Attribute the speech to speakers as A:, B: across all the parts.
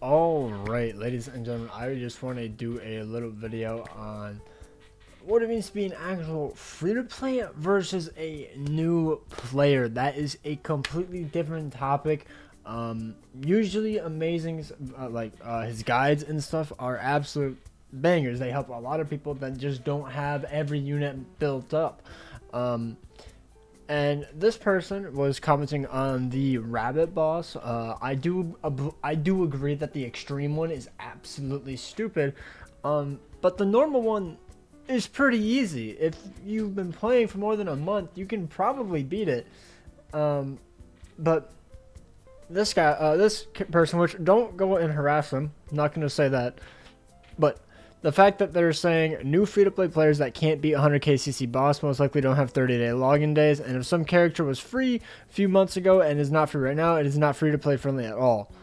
A: Alright, ladies and gentlemen, I just want to do a little video on what it means to be an actual free-to-play versus a new player. That is a completely different topic. Usually amazing, his guides and stuff are absolute bangers. They help a lot of people that just don't have every unit built up. And this person was commenting on the rabbit boss. I do agree that the extreme one is absolutely stupid, but the normal one is pretty easy. If you've been playing for more than a month, you can probably beat it. But this guy, this person, which don't go and harass him. I'm not going to say that, but the fact that they're saying new free-to-play players that can't beat 100k CC boss most likely don't have 30-day login days, and if some character was free a few months ago and is not free right now, it is not free-to-play friendly at all.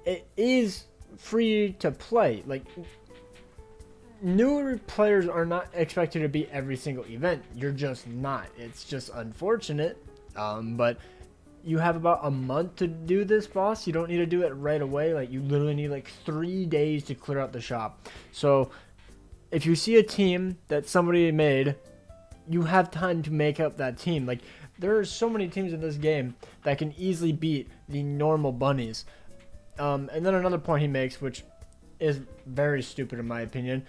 A: It is free to play. Like, newer players are not expected to beat every single event. You're just not. It's just unfortunate, but you have about a month to do this boss. You don't need to do it right away. Like, you literally need like 3 days to clear out the shop. So if you see a team that somebody made, you have time to make up that team. Like, there are so many teams in this game that can easily beat the normal bunnies. And then another point he makes, which is very stupid in my opinion,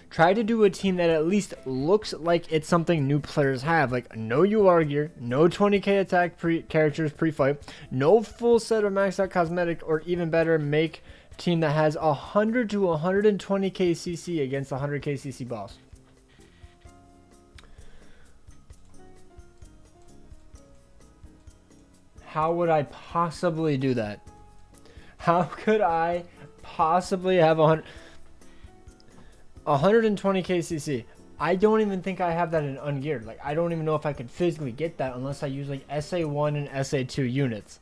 A: try to do a team that at least looks like it's something new players have. Like, no UR gear, no 20k attack characters pre-fight, no full set of maxed out cosmetic, or even better, make team that has 100 to 120k CC against 100k CC boss. How would I possibly do that? How could I possibly have 120k CC? I don't even think I have that in ungeared. Like, I don't even know if I could physically get that unless I use like SA1 and SA2 units.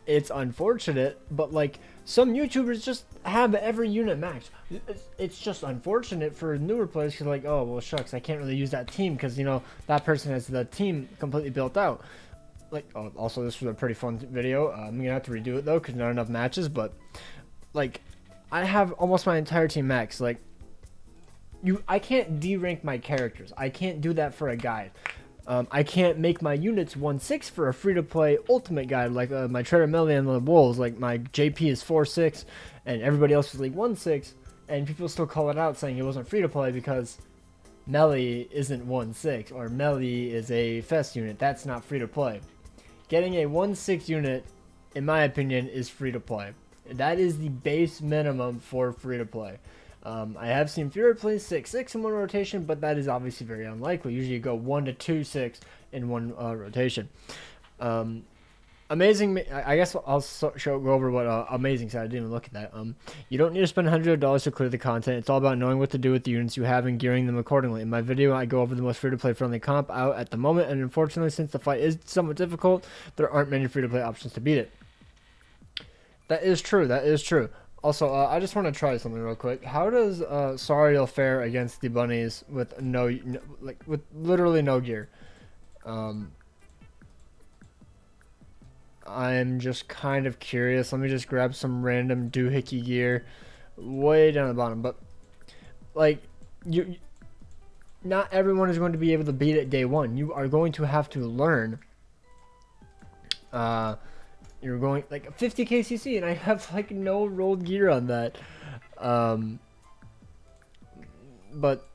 A: It's unfortunate, but like, some YouTubers just have every unit maxed. It's just unfortunate for newer players because, like, oh well, shucks, I can't really use that team because, you know, that person has the team completely built out. Like, oh, also this was a pretty fun video. I'm gonna have to redo it though because not enough matches. But like, I have almost my entire team maxed. Like, I can't D-rank my characters. I can't do that for a guide. I can't make my units 1-6 for a free-to-play ultimate guide, like my Trader Melly and the Wolves. Like, my JP is 4-6, and everybody else is like 1-6, and people still call it out saying it wasn't free-to-play because Melly isn't 1-6, or Melly is a Fest unit. That's not free-to-play. Getting a 1-6 unit, in my opinion, is free-to-play. That is the base minimum for free-to-play. I have seen Fury play 6-6 in one rotation, but that is obviously very unlikely. Usually you go 1-2-6 in one rotation. Amazing, I guess I'll go over what Amazing said. I didn't even look at that. You don't need to spend $100 to clear the content. It's all about knowing what to do with the units you have and gearing them accordingly. In my video, I go over the most free-to-play friendly comp out at the moment, and unfortunately, since the fight is somewhat difficult, there aren't many free-to-play options to beat it. That is true. That is true. Also, I just want to try something real quick. How does Sariel fare against the bunnies with with literally no gear? I'm just kind of curious. Let me just grab some random doohickey gear way down the bottom. But like, not everyone is going to be able to beat it day one. You are going to have to learn. You're going like 50k CC, and I have like no rolled gear on that. But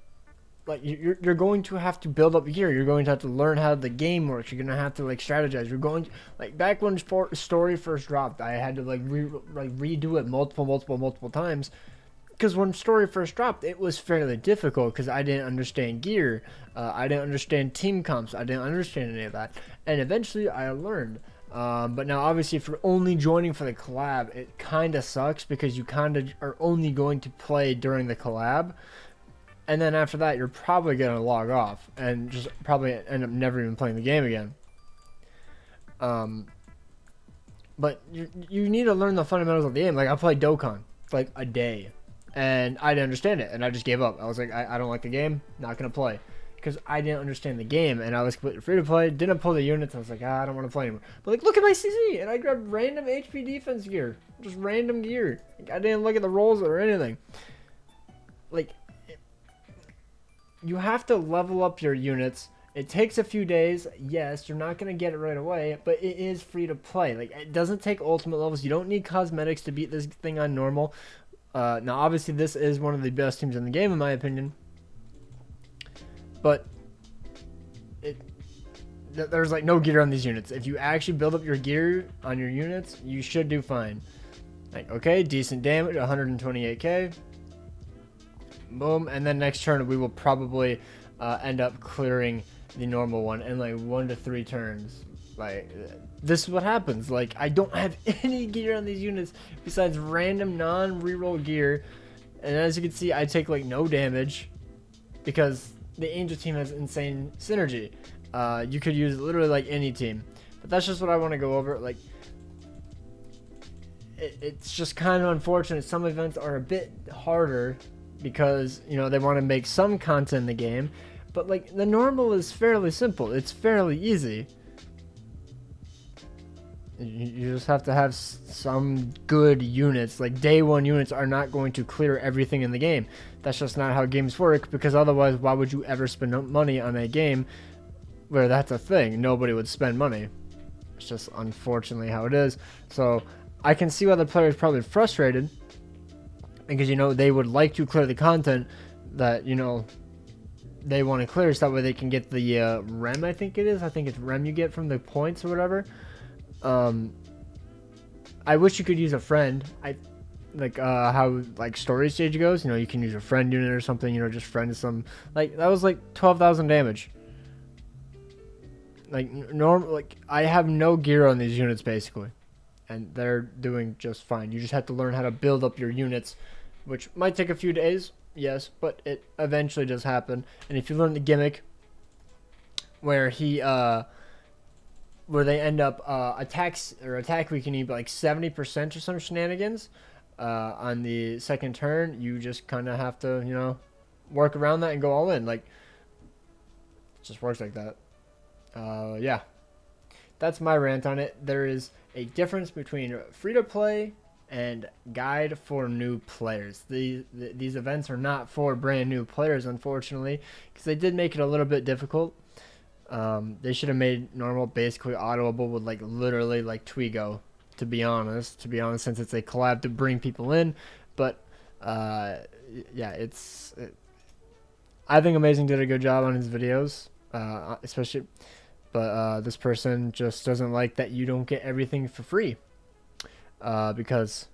A: like, you're going to have to build up gear. You're going to have to learn how the game works. You're gonna have to like strategize. You're going to, like, back when story first dropped, I had to like redo it multiple times. Because when story first dropped, it was fairly difficult because I didn't understand gear. I didn't understand team comps. I didn't understand any of that. And eventually I learned. But now, obviously, if you're only joining for the collab, it kind of sucks because you kind of are only going to play during the collab. And then after that, you're probably going to log off and just probably end up never even playing the game again. But you need to learn the fundamentals of the game. Like, I played Dokkan for like a day, and I didn't understand it, and I just gave up. I was like, I don't like the game, not going to play. because I didn't understand the game, and I was completely free to play. Didn't pull the units. I was like, I don't want to play anymore. But like, look at my CC, and I grabbed random HP defense gear, just random gear. Like, I didn't look at the rolls or anything. Like, you have to level up your units. It takes a few days. Yes, you're not gonna get it right away, but it is free to play. Like, it doesn't take ultimate levels. You don't need cosmetics to beat this thing on normal. Now, obviously, this is one of the best teams in the game, in my opinion. But there's like no gear on these units. If you actually build up your gear on your units, you should do fine. Like, okay, decent damage, 128k. Boom, and then next turn we will probably end up clearing the normal one in like 1 to 3 turns. Like, this is what happens. Like, I don't have any gear on these units besides random non-reroll gear, and as you can see, I take like no damage because the Angel team has insane synergy. You could use literally like any team, but that's just what I want to go over. Like, it's just kind of unfortunate. Some events are a bit harder because, you know, they want to make some content in the game, but like the normal is fairly simple. It's fairly easy. You just have to have some good units. Like, day 1 units are not going to clear everything in the game. That's just not how games work, because otherwise, why would you ever spend money on a game where that's a thing? Nobody would spend money. It's just unfortunately how it is. So I can see why the player is probably frustrated, because, you know, they would like to clear the content that, you know, they want to clear, so that way they can get the rem, I think it is. I think it's rem you get from the points or whatever. I wish you could use a friend. I like how like story stage goes. You know, you can use a friend unit or something. You know, just friend some. Like, that was like 12,000 damage. Like, like, I have no gear on these units basically, and they're doing just fine. You just have to learn how to build up your units, which might take a few days, yes, but it eventually does happen. And if you learn the gimmick where where they end up attack weakening by like 70% or some shenanigans on the second turn, you just kind of have to, you know, work around that and go all in. Like, it just works like that. Yeah, that's my rant on it. There is a difference between free-to-play and guide for new players. These events are not for brand new players, unfortunately, because they did make it a little bit difficult. They should have made normal basically autoable with like literally like Twigo, to be honest, since it's a collab to bring people in. But yeah, I think Amazing did a good job on his videos, especially, but this person just doesn't like that you don't get everything for free, because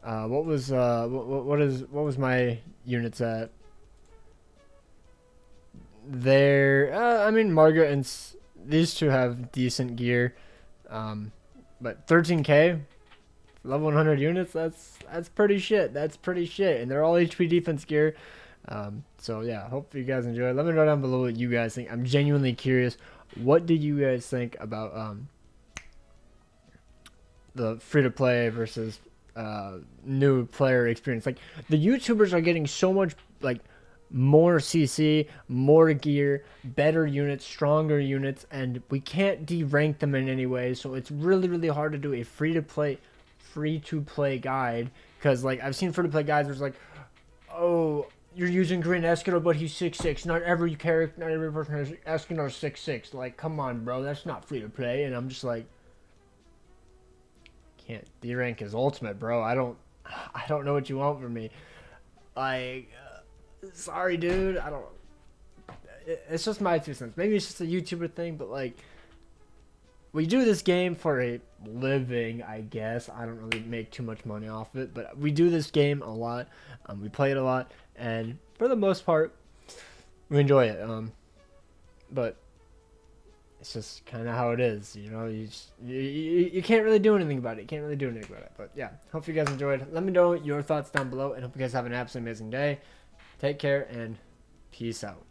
A: what was my units at? I mean, Margaret and these two have decent gear, but 13k, level 100 units, that's pretty shit. That's pretty shit, and they're all HP defense gear. So yeah, hope you guys enjoy. Let me know down below what you guys think. I'm genuinely curious. What did you guys think about the free-to-play versus new player experience? Like, the YouTubers are getting so much like more CC, more gear, better units, stronger units, and we can't de-rank them in any way. So it's really, really hard to do a free-to-play guide, because like I've seen free-to-play guides where it's like, oh, you're using Green Escudo, but he's 6'6". Not every person has Escudo 6'6". Like, come on, bro, that's not free-to-play. And I'm just like, can't de-rank his ultimate, bro. I don't know what you want from me. Like, sorry, dude. It's just my 2 cents. Maybe it's just a YouTuber thing, but like, we do this game for a living, I guess. I don't really make too much money off it, but we do this game a lot. We play it a lot, and for the most part, we enjoy it. But it's just kind of how it is, you know. You can't really do anything about it. But yeah, hope you guys enjoyed. Let me know your thoughts down below, and hope you guys have an absolutely amazing day. Take care, and peace out.